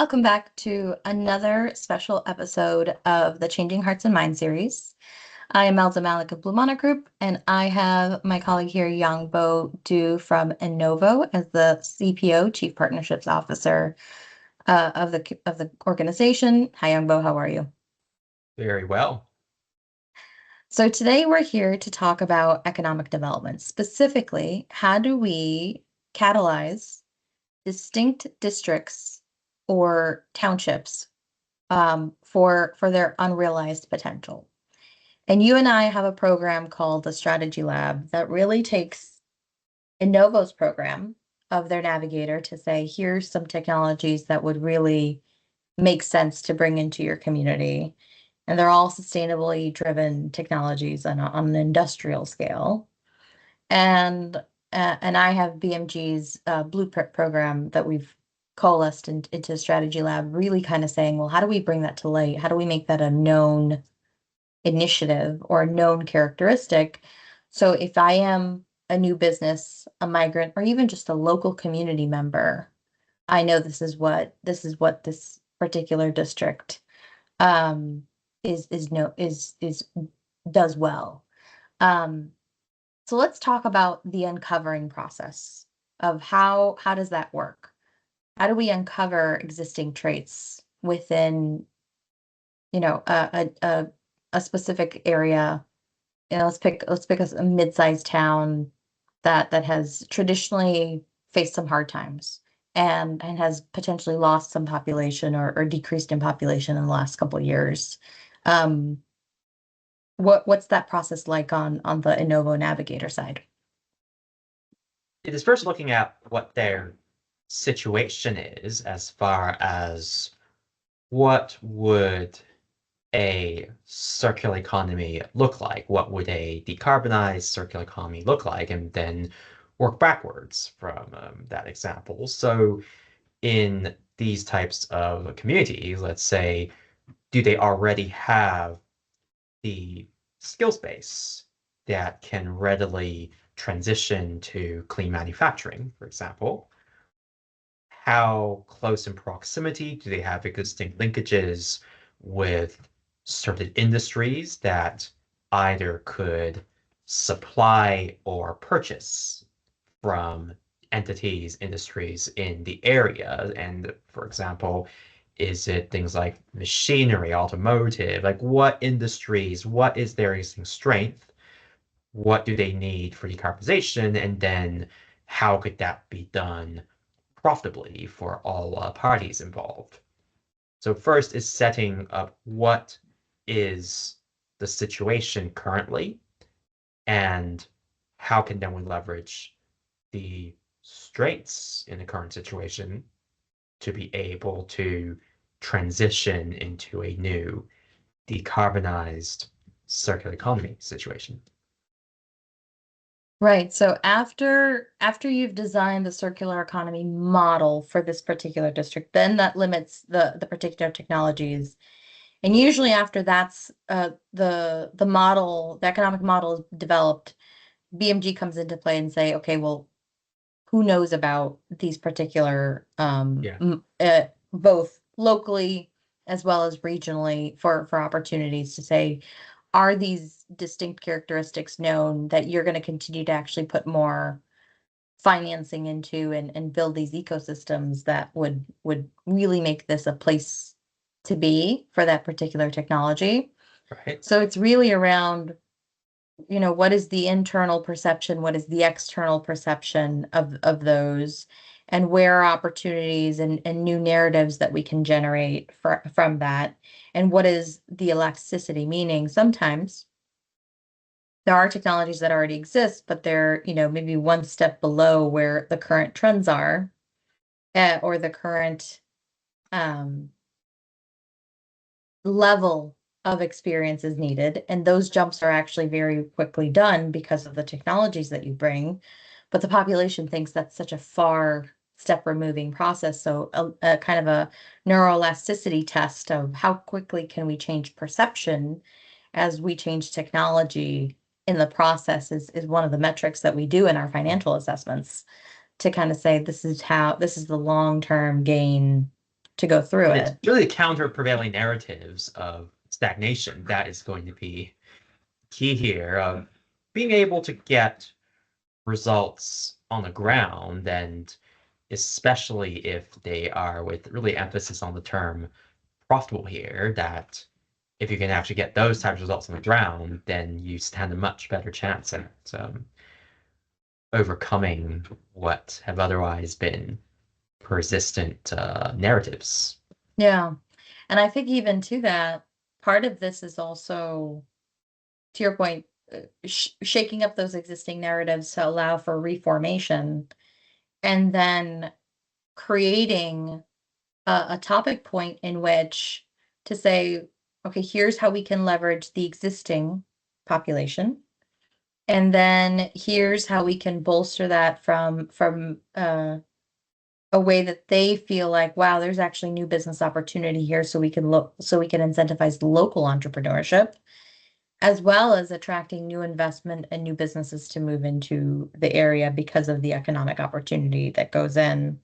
Welcome back to another special episode of the Changing Hearts and Minds series. I am Ellza Malok of Blue Monarch Group, and I have my colleague here, Yangbo Du from INNOVO, as the CPO, Chief Partnerships Officer of the organization. Hi, Yangbo. How are you? Very well. So today we're here to talk about economic development. Specifically, how do we catalyze distinct districts or townships for their unrealized potential? And you and I have a program called the Strategy Lab that really takes INNOVO's program of their navigator to say, here's some technologies that would really make sense to bring into your community. And they're all sustainably driven technologies on an industrial scale. And I have BMG's blueprint program that we've coalesced into Strategy Lab, really kind of saying, well, how do we bring that to light? How do we make that a known initiative or a known characteristic? So if I am a new business, a migrant, or even just a local community member, I know this is what this particular district um, is does well. Um, so let's talk about the uncovering process of how does that work? How do we uncover existing traits within, a specific area? Let's pick a mid-sized town that has traditionally faced some hard times and has potentially lost some population or decreased in population in the last couple of years. Um, what's that process like on the INNOVO Navigator side? It is first looking at what their situation is as far as what would a circular economy look like? What would a decarbonized circular economy look like? And then work backwards from that example. So in these types of communities, let's say, do they already have the skill space that can readily transition to clean manufacturing, for example? How close in proximity do they have existing linkages with certain industries that either could supply or purchase from entities, industries in the area? And for example, is it things like machinery, automotive? Like what industries, what is their existing strength? What do they need for decarbonization? And then how could that be done profitably for all parties involved? So first is setting up what is the situation currently and how can then we leverage the strengths in the current situation to be able to transition into a new decarbonized circular economy situation. Right. So after you've designed the circular economy model for this particular district, then that limits the particular technologies. And usually after that's the model, the economic model is developed, BMG comes into play and say, okay, well, who knows about these particular Yeah. both locally as well as regionally for opportunities to say, are these distinct characteristics known that you're going to continue to actually put more financing into and build these ecosystems that would really make this a place to be for that particular technology. Right. So it's really around, what is the internal perception, what is the external perception of those, and where are opportunities and new narratives that we can generate from that, and what is the elasticity, meaning sometimes there are technologies that already exist, but they're, maybe one step below where the current trends are, or the current um, level of experience is needed. And those jumps are actually very quickly done because of the technologies that you bring. But the population thinks that's such a far step removing process. So a kind of a neuroelasticity test of how quickly can we change perception as we change technology in the process is one of the metrics that we do in our financial assessments to kind of say this is the long-term gain to go through And it's it. really the counter prevailing narratives of stagnation that is going to be key here, of being able to get results on the ground, and especially if they are with really emphasis on the term profitable here, that if you can actually get those types of results on the ground, then you stand a much better chance at overcoming what have otherwise been persistent narratives. Yeah. And I think even to that, part of this is also, to your point, shaking up those existing narratives to allow for reformation, and then creating a topic point in which to say, okay, here's how we can leverage the existing population. And then here's how we can bolster that from a way that they feel like, wow, there's actually new business opportunity here, so we can incentivize local entrepreneurship, as well as attracting new investment and new businesses to move into the area because of the economic opportunity that goes in.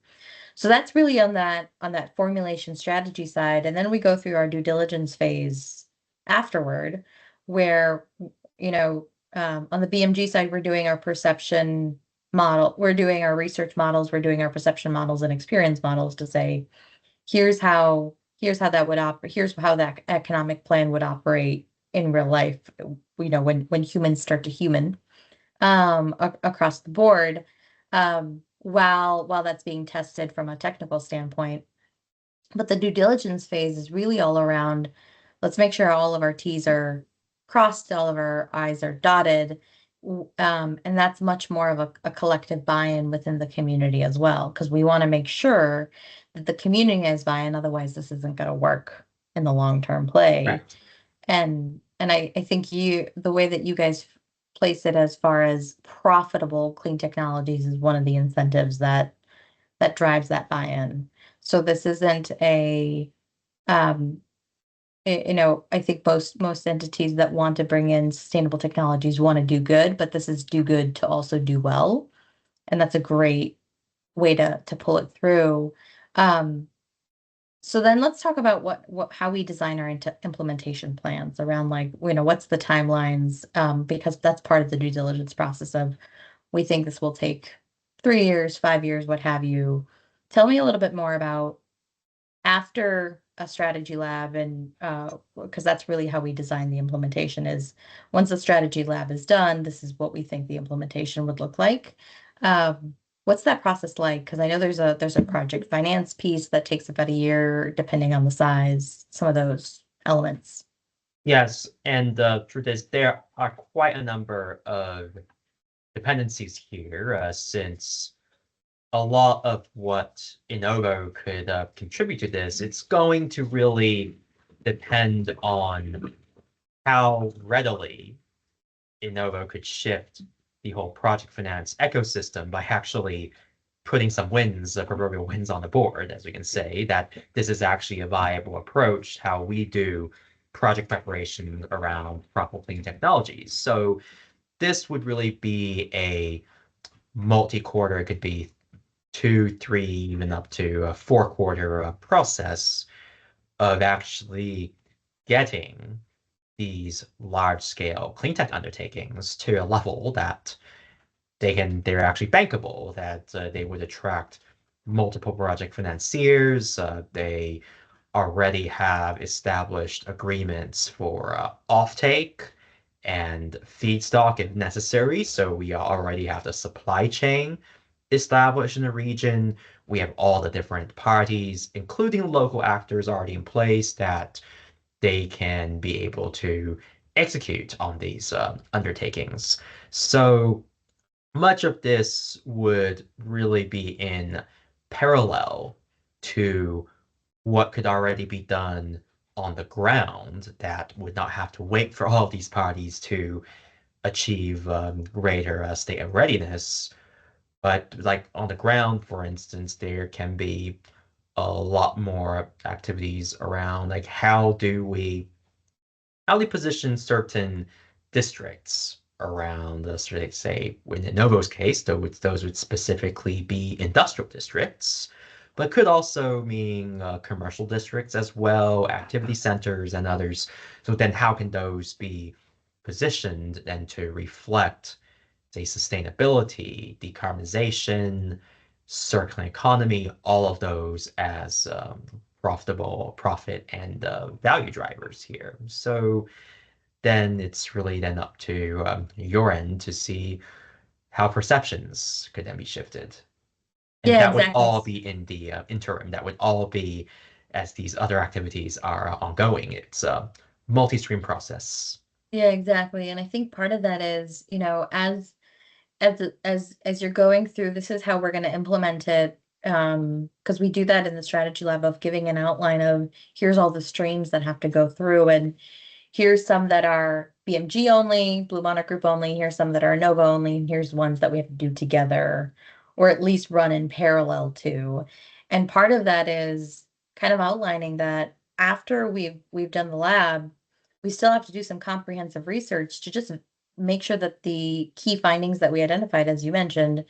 So that's really on that formulation strategy side. And then we go through our due diligence phase afterward, where, on the BMG side, we're doing our perception model, we're doing our research models, we're doing our perception models and experience models to say, here's how that would operate, here's how that economic plan would operate in real life, when humans start to human across the board, while that's being tested from a technical standpoint. But the due diligence phase is really all around, let's make sure all of our T's are crossed, all of our I's are dotted. And that's much more of a collective buy-in within the community as well, because we want to make sure that the community has buy-in, otherwise this isn't going to work in the long-term play. Right. And I think the way that you guys place it as far as profitable clean technologies is one of the incentives that drives that buy-in. So this isn't um, I think most entities that want to bring in sustainable technologies want to do good, but this is do good to also do well, and that's a great way to pull it through. Um, so then let's talk about how we design our implementation plans around, like, what's the timelines, because that's part of the due diligence process of, we think this will take 3 years, 5 years, what have you. Tell me a little bit more about after a strategy lab, and because that's really how we design the implementation is, once the strategy lab is done, this is what we think the implementation would look like. What's that process like? Because I know there's a project finance piece that takes about a year, depending on the size, some of those elements. Yes, and the truth is there are quite a number of dependencies here, since a lot of what INNOVO could contribute to this, it's going to really depend on how readily INNOVO could shift the whole project finance ecosystem by actually putting some wins, proverbial wins on the board, as we can say, that this is actually a viable approach, how we do project preparation around profitable clean technologies. So this would really be a multi-quarter, it could be 2, 3, even up to a 4-quarter process of actually getting these large-scale clean tech undertakings to a level that they're actually bankable, that they would attract multiple project financiers. They already have established agreements for offtake and feedstock if necessary. So we already have the supply chain established in the region. We have all the different parties, including local actors, already in place that they can be able to execute on these undertakings. So much of this would really be in parallel to what could already be done on the ground that would not have to wait for all of these parties to achieve greater state of readiness. But like on the ground, for instance, there can be a lot more activities around like how do we position certain districts around the say in INNOVO's case, those would specifically be industrial districts but could also mean commercial districts as well, activity centers and others. So then how can those be positioned and to reflect, say, sustainability, decarbonization, circular economy, all of those as profitable profit and value drivers here. So then it's really then up to your end to see how perceptions could then be shifted. And Yeah, that would exactly. all be in the interim. That would all be as these other activities are ongoing. It's a multi-stream process. Yeah, exactly. And I think part of that is, as you're going through, this is how we're going to implement it. Because we do that in the strategy lab of giving an outline of here's all the streams that have to go through, and here's some that are BMG only, Blue Monarch Group only, here's some that are INNOVO only, and here's ones that we have to do together, or at least run in parallel to. And part of that is kind of outlining that after we've done the lab, we still have to do some comprehensive research to just make sure that the key findings that we identified, as you mentioned,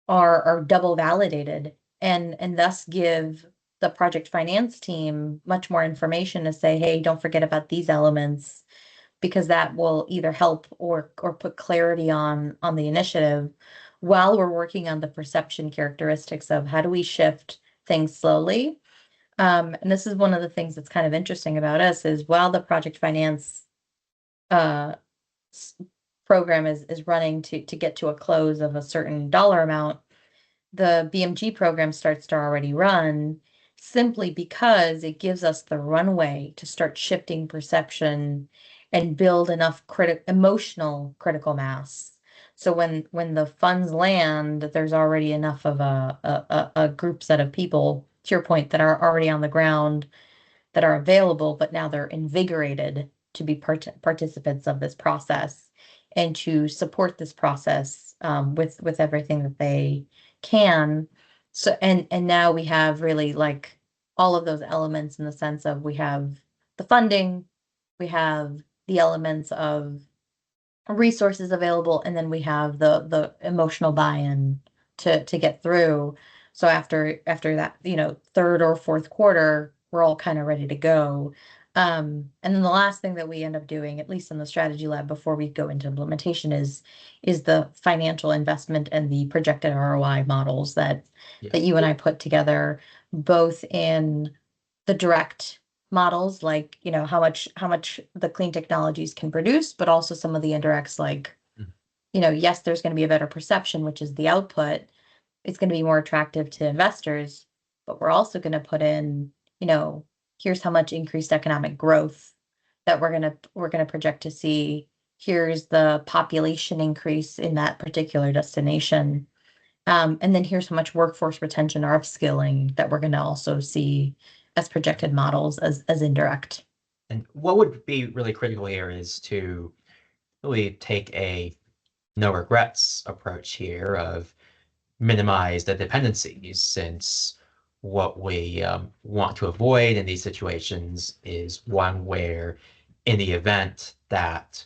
are double validated, and thus give the project finance team much more information to say, hey, don't forget about these elements, because that will either help or put clarity on the initiative while we're working on the perception characteristics of how do we shift things slowly. And this is one of the things that's kind of interesting about us is while the project finance uh, program is running to get to a close of a certain dollar amount, the BMG program starts to already run simply because it gives us the runway to start shifting perception and build enough emotional critical mass. So when the funds land, there's already enough of a group set of people, to your point, that are already on the ground that are available, but now they're invigorated to be participants of this process and to support this process with everything that they can. So and now we have really like all of those elements in the sense of we have the funding, we have the elements of resources available, and then we have the emotional buy-in to get through. So after that, third or fourth quarter, we're all kind of ready to go. And then the last thing that we end up doing, at least in the strategy lab before we go into implementation, is the financial investment and the projected ROI models that Yes. you and I put together, both in the direct models, like, how much the clean technologies can produce, but also some of the indirects, like, Mhm. yes, there's going to be a better perception, which is the output. It's going to be more attractive to investors, but we're also going to put in, here's how much increased economic growth that we're going to project to see. Here's the population increase in that particular destination. And then here's how much workforce retention or upskilling that we're going to also see as projected models as indirect. And what would be really critical here is to really take a no regrets approach here of minimize the dependencies, since what we want to avoid in these situations is one where, in the event that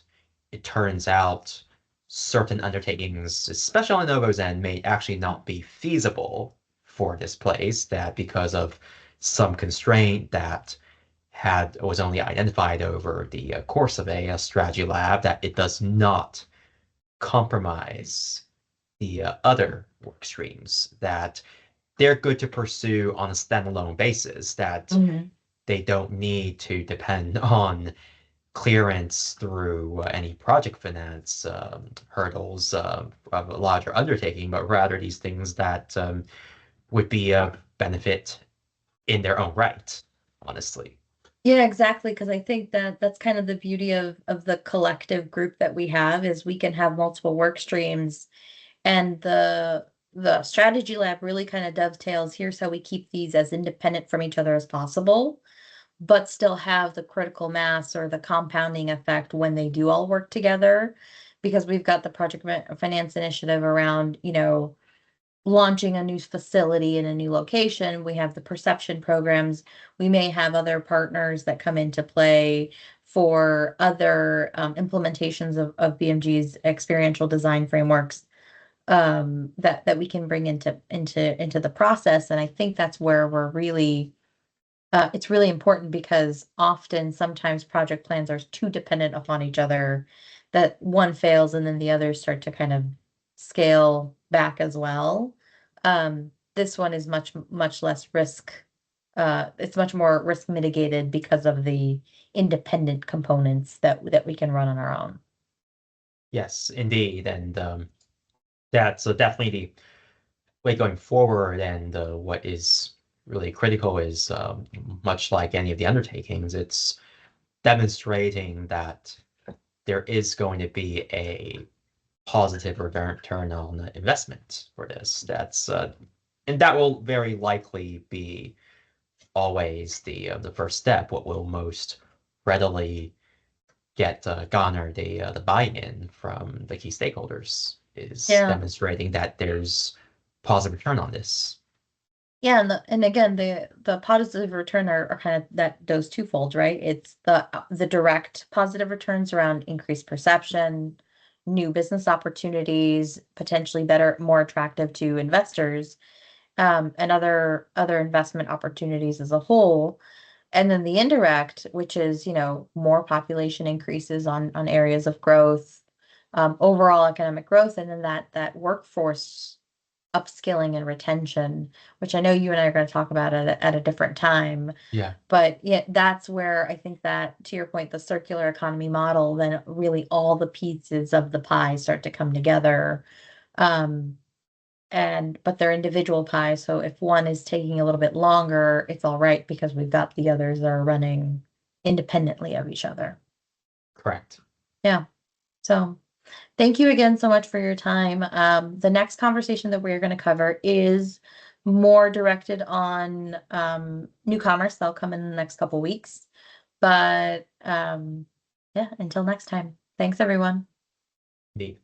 it turns out certain undertakings, especially on INNOVO's end, may actually not be feasible for this place, that because of some constraint that was only identified over the course of a strategy lab, that it does not compromise the other work streams, that they're good to pursue on a standalone basis, that Mhm. they don't need to depend on clearance through any project finance hurdles of a larger undertaking, but rather these things that would be a benefit in their own right, honestly. Yeah, exactly. Because I think that that's kind of the beauty of the collective group that we have is we can have multiple work streams, and the strategy lab really kind of dovetails. Here's how we keep these as independent from each other as possible, but still have the critical mass or the compounding effect when they do all work together. Because we've got the project finance initiative around, launching a new facility in a new location. We have the perception programs. We may have other partners that come into play for other implementations of BMG's experiential design frameworks. that we can bring into the process. And I think that's where we're really it's really important because often sometimes project plans are too dependent upon each other that one fails and then the others start to kind of scale back as well. This one is much less risk. It's much more risk mitigated because of the independent components that we can run on our own. Yes, indeed. And that's definitely the way going forward. And what is really critical is much like any of the undertakings, it's demonstrating that there is going to be a positive return on investment for this. And that will very likely be always the first step. What will most readily get garner the buy-in from the key stakeholders is Yeah. demonstrating that there's positive return on this. Yeah, and again, the positive return are kind of those twofold, right? It's the direct positive returns around increased perception, new business opportunities, potentially better, more attractive to investors, and other investment opportunities as a whole. And then the indirect, which is, more population increases on areas of growth, overall economic growth, and then that workforce upskilling and retention, which I know you and I are going to talk about at a different time. Yeah, But yeah, that's where I think that, to your point, the circular economy model, then really all the pieces of the pie start to come together. Um, but they're individual pies. So if one is taking a little bit longer, it's all right because we've got the others that are running independently of each other. correct. Yeah. So thank you again so much for your time. The next conversation that we're going to cover is more directed on new commerce. That'll come in the next couple weeks. But yeah, until next time. Thanks, everyone. Indeed.